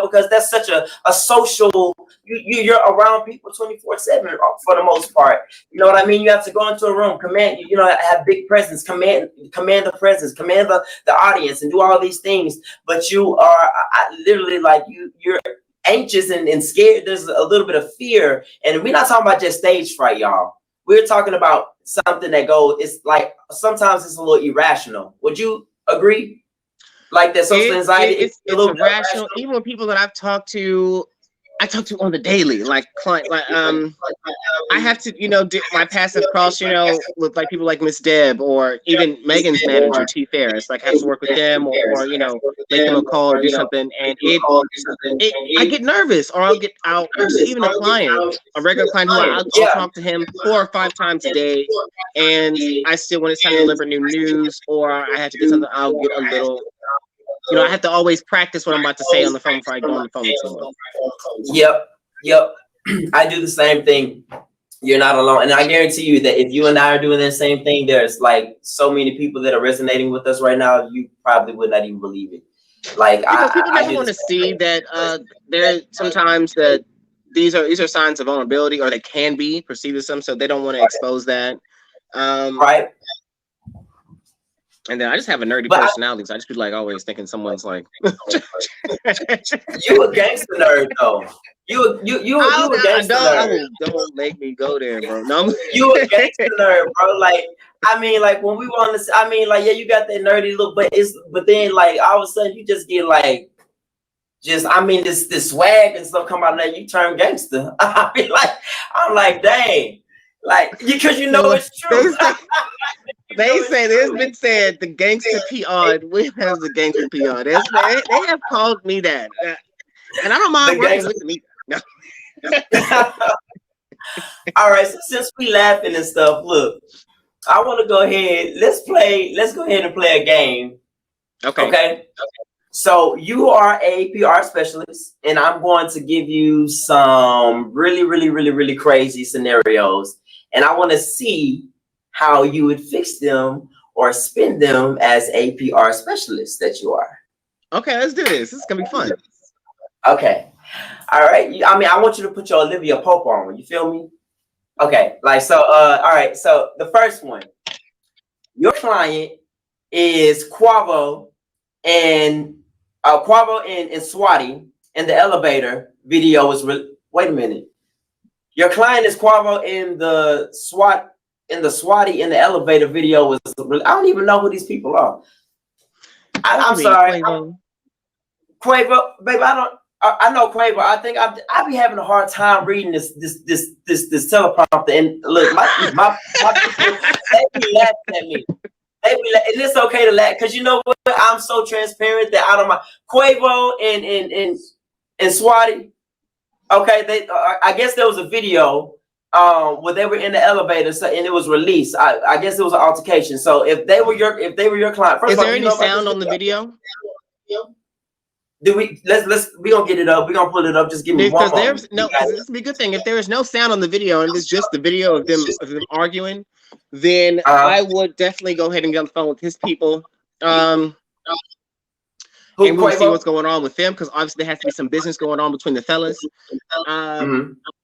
because that's such a social. You're around people 24/7 for the most part. You know what I mean? You have to go into a room, command. Have big presence, command the presence, command the audience, and do all these things. But you are literally like you're anxious and scared. There's a little bit of fear, and we're not talking about just stage fright, y'all. We're talking about something that it's like sometimes it's a little irrational. Would you agree? Like that social anxiety it's irrational. Even with people that I've talked to, I talk to on the daily, like client, I have to, do my passive cross, with like people like Miss Deb or even Megan's manager, T. Ferris. Like I have to work with them or make them a call or do something, and I get nervous, or I'll even a client, a regular client who I'll talk to him 4 or 5 times a day, and I still, when it's time to deliver new news or I have to get something, I'll get a little. I have to always practice what I'm about to say on the phone before I go on the phone with someone. Yep. I do the same thing. You're not alone. And I guarantee you that if you and I are doing the same thing, there's like so many people that are resonating with us right now, you probably would not even believe it. Like because people never want to see that there sometimes that these are signs of vulnerability, or they can be perceived as some, so they don't want to expose that. Right. And then I just have a nerdy personality, so I just be like always thinking someone's like you a gangster nerd though. You a gangster nerd. Don't make me go there, bro. No, you a gangster nerd, bro. Like when we want to, you got that nerdy look, but then like all of a sudden you just get like this swag and stuff come out there, you turn gangster. I'm like, dang. Like, because it's true. They say there's been said the gangster PR. We have the gangster PR. They have called me that, and I don't mind working with me. No. All right, so since we laughing and stuff, look, I want to go ahead. Let's go ahead and play a game. Okay. So you are a PR specialist, and I'm going to give you some really, really, really, really crazy scenarios. And I want to see how you would fix them or spin them as a PR specialist that you are. Okay, let's do this. This is going to be fun. Okay. All right. I want you to put your Olivia Pope on. You feel me? Okay. All right. So the first one, your client is Quavo and Swati, and the elevator video was wait a minute. Your client is Quavo in the Swati in the elevator video was I don't even know who these people are. I'm sorry. Quavo, baby, I know Quavo. I think I be having a hard time reading this teleprompter, and look, my people, they be laughing at me. And it's okay to laugh, because you know what? I'm so transparent that I don't mind. Quavo and Swati. Okay, I guess there was a video where they were in the elevator, and it was released. I guess it was an altercation. So if they were your client, first, is there any sound on the video? Do we gonna get it up? We gonna pull it up. Just give me one moment. This would be a good thing. If there is no sound on the video and it's just the video of them arguing, then I would definitely go ahead and get on the phone with his people. And we'll see what's going on with them, because obviously there has to be some business going on between the fellas.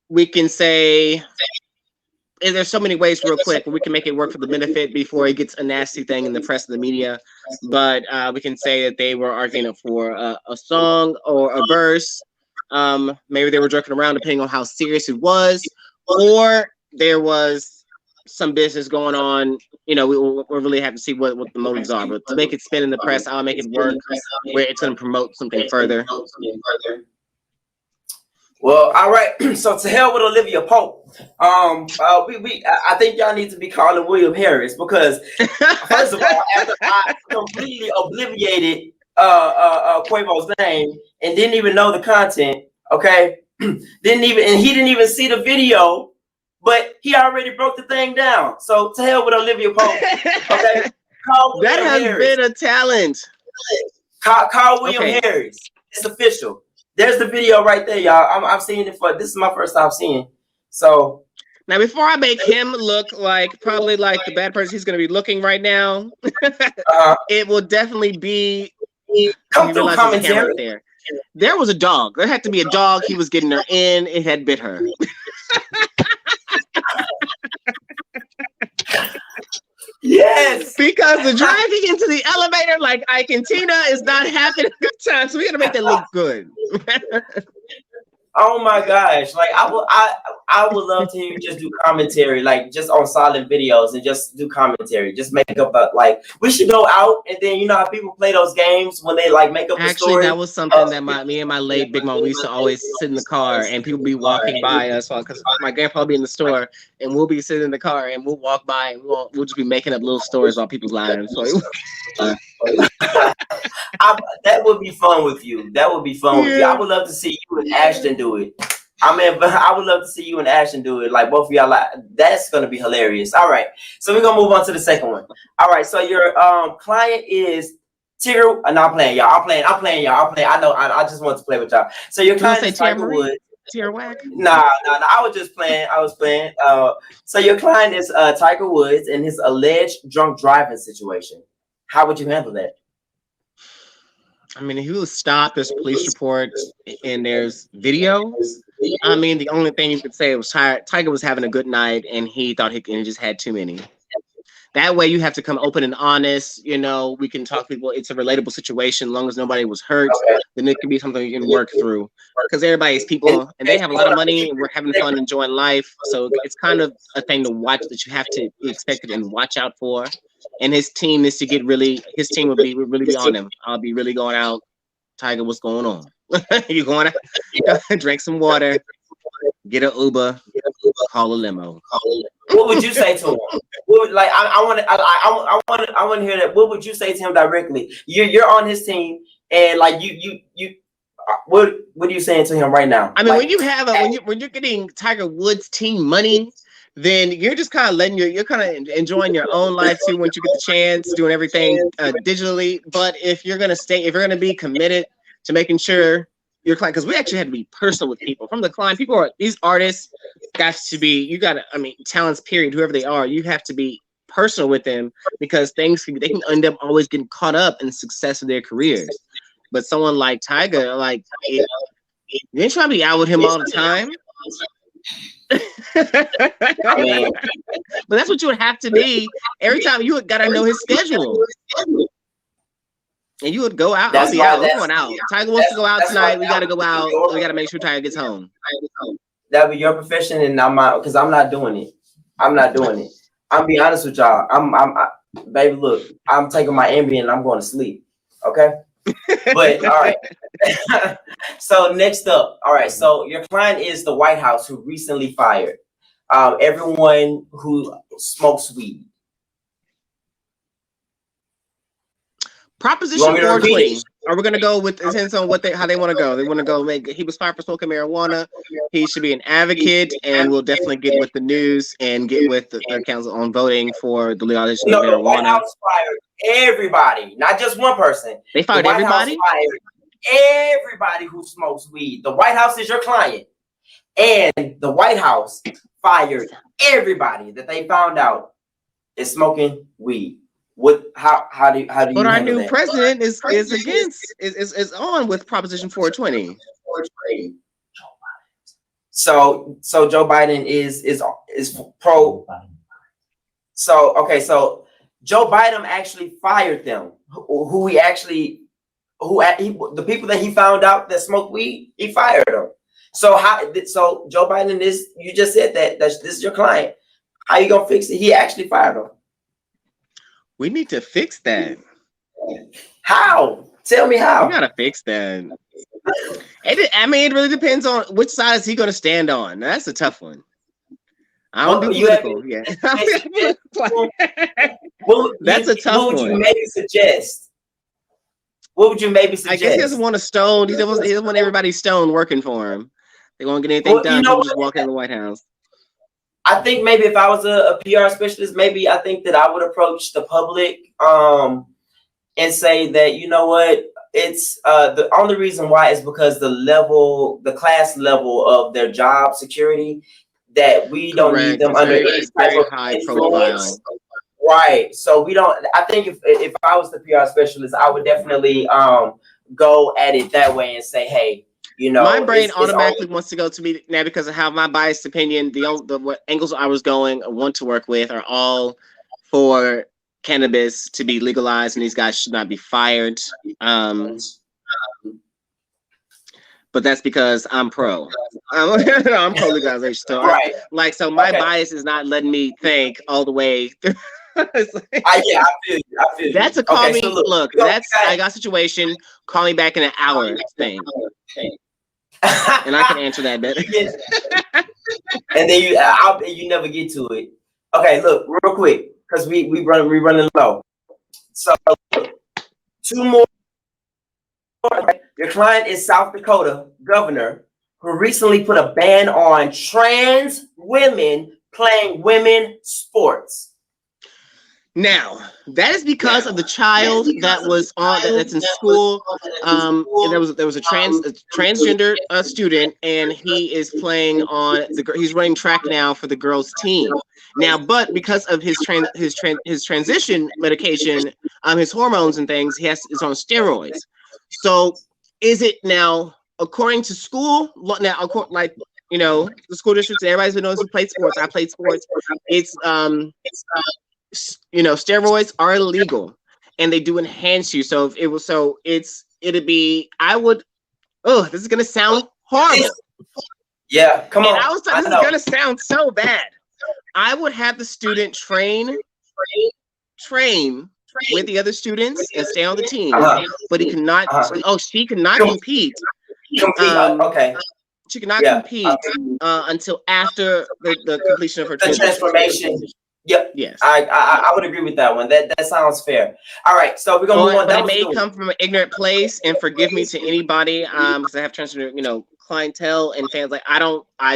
We can say there's so many ways real quick where we can make it work for the benefit before it gets a nasty thing in the press and the media. But we can say that they were arguing for a song or a verse. Maybe they were joking around depending on how serious it was, or there was some business going on. You know, we'll really have to see what the motives are. But to make it spin in the press, I'll make it work where it's going to promote something further. Well, all right. So to hell with Olivia Pope. I think y'all need to be calling William Harris because first of all, after I completely obliterated Quavo's name and didn't even know the content, okay? He didn't even see the video, but he already broke the thing down. So to hell with Olivia Pope. Okay. That has been a talent. Call William Harris. It's official. There's the video right there, y'all. I'm seeing it this is my first time seeing. So now, before I make him look probably like the bad person he's going to be looking right now, it will definitely be. Come through commentary. There. There was a dog. There had to be a dog. He was getting her in. It had bit her. Yes, because the dragging into the elevator like Ike and Tina is not happening good time. So we got to make that look good. Oh my gosh! Like I would love to hear you just do commentary, like just on silent videos and just do commentary. Just make up like we should go out and then you know how people play those games when they like make up the story. Actually, that was something that me and my late big mom, we used to always sit in the car and people be walking by us because my grandpa be in the store and we'll be sitting in the car and we'll walk by and we'll just be making up little stories about people's lives. So that would be fun with you. That would be fun with you. I would love to see you and Ashton do it. I mean, I would love to see you and Ashton do it. Like both of y'all, like that's gonna be hilarious. All right, so we're gonna move on to the second one. All right, so your client is Tigger. No, I'm playing y'all. I'm playing y'all. I know. I just want to play with y'all. So your client is Tiger Woods. Nah. I was just playing. So your client is Tiger Woods and his alleged drunk driving situation. How would you handle that? I mean, if he was stopped, there's police reports and there's video. I mean, the only thing you could say was Tiger was having a good night and he thought he just had too many. That way you have to come open and honest. You know, we can talk to people. It's a relatable situation. As long as nobody was hurt, then it can be something you can work through. Because everybody's people and they have a lot of money and we're having fun, enjoying life. So it's kind of a thing to watch that you have to be expected and watch out for. And his team is to get his team would really be on him. I'll be really going out. Tiger, what's going on? You going out? Drink some water, get an Uber, call a limo. What would you say to him? I want to hear that. What would you say to him directly? You're on his team, and like you what are you saying to him right now? I mean, when you have when you're getting Tiger Woods team money, then you're just kind of you're kind of enjoying your own life too once you get the chance, doing everything digitally. But if you're gonna be committed to making sure your client, because we actually had to be personal with people from the client. These artists talents period, whoever they are, you have to be personal with them because they can end up always getting caught up in the success of their careers. But someone like Tiger, like you ain't trying to be out with him all the time. But that's what you would have to be every time. You gotta know his schedule. And you would go out. We're going out. Tiger wants to go out tonight. We got to go out. We got to make sure Tiger gets home. That'd be your profession, and I'm not, because I'm not doing it. I'm be honest with y'all. Baby, look, I'm taking my Ambien and I'm going to sleep. Okay. But all right. So next up, all right. So your client is the White House who recently fired everyone who smokes weed. Proposition 420. Are we gonna go with depends on how they want to go? They want to go he was fired for smoking marijuana. He should be an advocate, and we'll definitely get with the news and get with the council on voting for the legalization of marijuana. The White House fired everybody, not just one person. They fired everybody. Everybody who smokes weed. The White House is your client, and the White House fired everybody that they found out is smoking weed. How do you? But our new president is on with Proposition 420. So Joe Biden is pro. So okay, so Joe Biden actually fired them. The people that he found out that smoked weed, he fired them. So so Joe Biden is, you just said that this is your client. How you gonna fix it? He actually fired them. We need to fix that. How? Tell me how. We gotta fix that. It really depends on which side is he gonna stand on. That's a tough one. I don't do political. Yeah. That's a tough one. What would you maybe suggest? What would you maybe suggest? I guess he doesn't want a stone. He doesn't want everybody stone working for him. They won't get anything done. People just walk in the White House. I think maybe if I was a PR specialist, maybe I think that I would approach the public and say that, you know what, it's the only reason why is because the class level of their job security, that we don't need them under any type of high profile. Right. So we don't. I think if I was the PR specialist, I would definitely go at it that way and say, hey, you know, my brain automatically wants to go to me now because of how my biased opinion, what angles I want to work with are all for cannabis to be legalized, and these guys should not be fired. But that's because I'm pro. I'm pro legalization. So right. So my bias is not letting me think all the way through. I feel you. That's a call me. So look, I got a situation. Call me back in an hour thing. And I can answer that better. And then you never get to it. Okay, look, real quick, because we running low. So 2 more. Your client is South Dakota governor who recently put a ban on trans women playing women's sports. Now, that is because of the child that's in school. There was a transgender student, and he is playing on he's running track now for the girls' team. Now, but because of his transition medication, his hormones and things, is on steroids. So, is it now, according to school, now, the school districts, everybody's been knows who played sports. I played sports. It's steroids are illegal, and they do enhance you. So this is gonna sound horrible. Yeah, come on. This is gonna sound so bad. I would have the student train with the other students and stay on the team, but he cannot. She cannot compete. Okay. She cannot compete until after the completion of her transformation. Yep. Yes. I would agree with that one. That sounds fair. All right. So we're gonna move on. But it may come from an ignorant place, and forgive me to anybody, because I have transgender, clientele and fans. Like I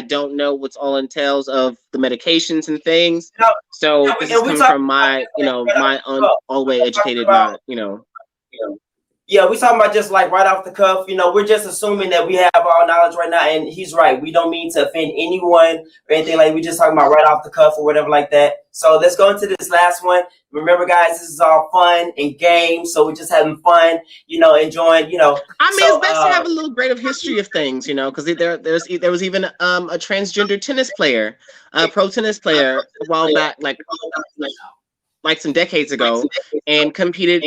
don't know what's all entails of the medications and things. So this is coming from my, my all the way educated, Yeah, we're talking about just like right off the cuff. We're just assuming that we have all knowledge right now, and he's right. We don't mean to offend anyone or anything like. We're just talking about right off the cuff or whatever like that. So let's go into this last one. Remember, guys, this is all fun and games, so we're just having fun. Enjoying. It's best to have a little grade of history of things, because there was even a transgender tennis player, pro tennis player, a while back, like some decades ago, and competed.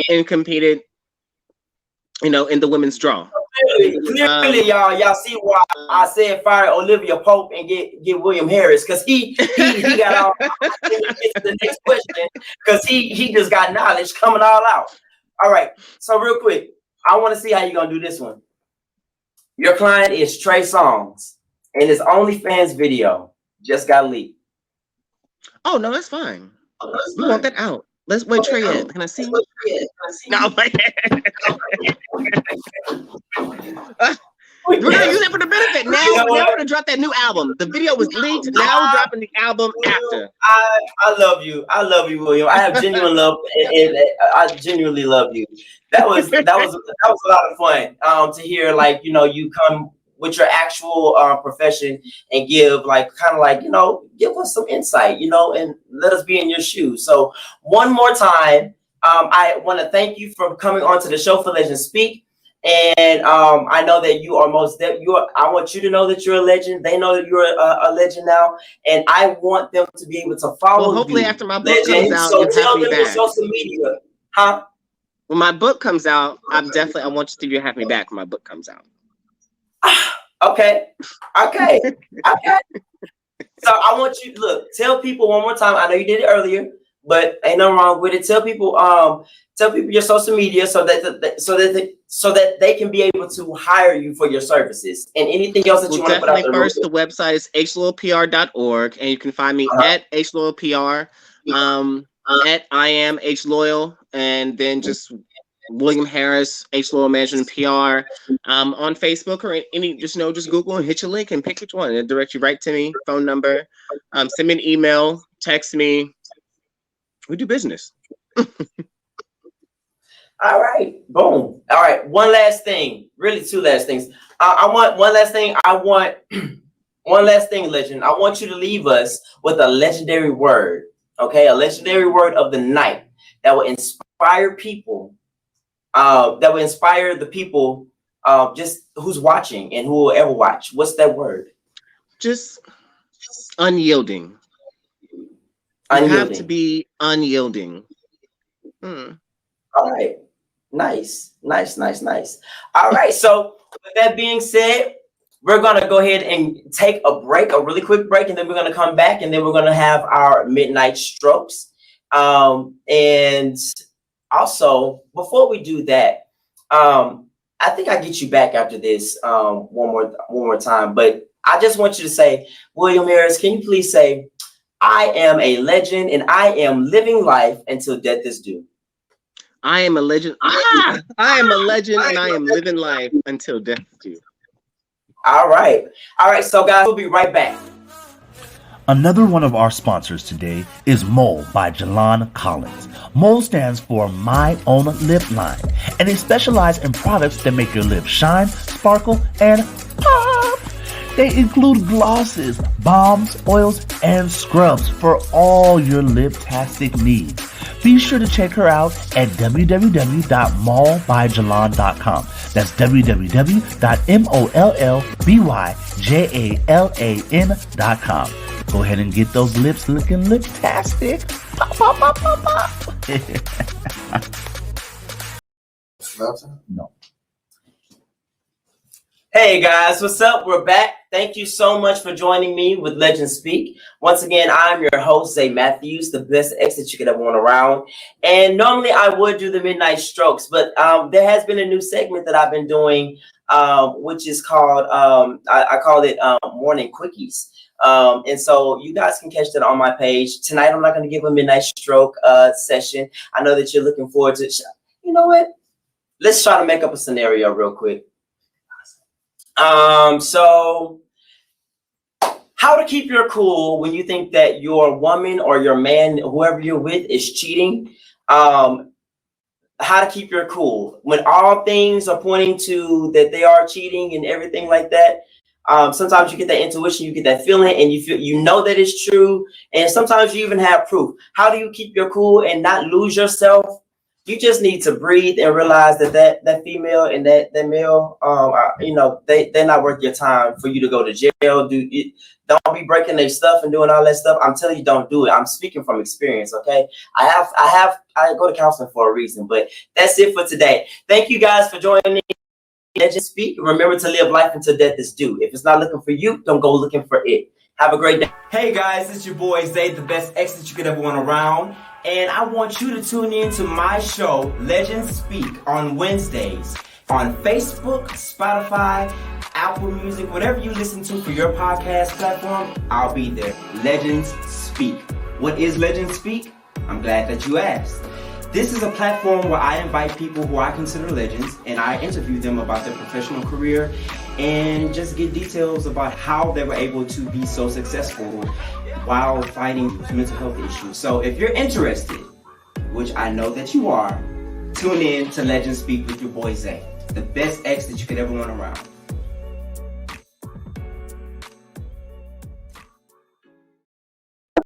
In the women's draw. Clearly, y'all see why I said fire Olivia Pope and get William Harris, because he got all the next question, because he just got knowledge coming all out. All right, so real quick, I want to see how you're gonna do this one. Your client is Trey Songz, and his OnlyFans video just got leaked. Oh no, that's fine. We want that out. Let's wait, Trey. Can I see? No, we're gonna use it for the benefit. Now we're gonna drop that new album. The video was leaked. Now we're dropping the album after. I love you. I love you, William. I have genuine love, and I genuinely love you. That was a lot of fun. To hear you come with your actual profession and give give us some insight, and let us be in your shoes. So one more time, I want to thank you for coming on to the show for Legends Speak. And I know that you are I want you to know that you're a legend. They know that you're a legend now, and I want them to be able to follow. Well, hopefully you, after my book legend. comes out, So you'll tell have me them your back. social media, huh? When my book comes out, I want you to have me back when my book comes out. Okay. So I want you to tell people one more time. I know you did it earlier, but ain't nothing wrong with it. Tell people your social media so that they can be able to hire you for your services and anything else that you want to put out there. First, the website is hloyalpr.org, and you can find me at hloyalpr, at I am Hloyal, and then just William Harris, Hloyal Management PR, on Facebook or just Google and hit your link and pick which one. It'll direct you right to me, phone number, send me an email, text me. We do business. All right, boom. All right, one last thing, really two last things. I want one last thing, legend. I want you to leave us with a legendary word, okay? A legendary word of the night that will inspire people. That will inspire the people just who's watching and who will ever watch. What's that word? Just unyielding. You have to be unyielding. All right. Nice. All right. So with that being said, we're going to go ahead and take a really quick break, and then we're going to come back, and then we're going to have our midnight strokes. And also, before we do that, I think I get you back after this one more time. But I just want you to say, William Harris, can you please say, I am a legend and I am living life until death is due. I am a legend. I am a legend and I am living life until death is due. All right. So guys, we'll be right back. Another one of our sponsors today is Mole by Jalon Collins. Mole stands for My Own Lip Line, and they specialize in products that make your lips shine, sparkle, and pop. They include glosses, balms, oils, and scrubs for all your lip-tastic needs. Be sure to check her out at www.mollbyjalon.com. That's www.mollbyjalan.com. Go ahead and get those lips looking lip-tastic. Pop, pop, pop, pop, pop. No. Hey guys, what's up? We're back. Thank you so much for joining me with Legend Speak. Once again, I'm your host, Xai Matthews, the best ex that you could ever want around. And normally I would do the Midnight Strokes, but there has been a new segment that I've been doing, which is called, I call it Morning Quickies. And so you guys can catch that on my page. Tonight, I'm not going to give a Midnight Stroke session. I know that you're looking forward to it. You know what? Let's try to make up a scenario real quick. So how to keep your cool when you think that your woman or your man, whoever you're with, is cheating. How to keep your cool when all things are pointing to that they are cheating and everything like that. Sometimes you get that intuition, you get that feeling, and you know that it's true. And sometimes you even have proof. How do you keep your cool and not lose yourself? You just need to breathe and realize that female and that male, they're not worth your time for you to go to jail. Don't be breaking their stuff and doing all that stuff. I'm telling you, don't do it. I'm speaking from experience. Okay. I go to counseling for a reason, but that's it for today. Thank you guys for joining me. Legend Speak. Remember to live life until death is due. If it's not looking for you, don't go looking for it. Have a great day. Hey guys, it's your boy Zay, the best ex that you could ever want around. And I want you to tune in to my show, Legend Speak, on Wednesdays on Facebook, Spotify, Apple Music, whatever you listen to for your podcast platform, I'll be there. Legends Speak. What is Legend Speak? I'm glad that you asked. This is a platform where I invite people who I consider legends and I interview them about their professional career and just get details about how they were able to be so successful while fighting mental health issues. So if you're interested, which I know that you are, tune in to Legend Speak with your boy Zay, the best ex that you could ever want around.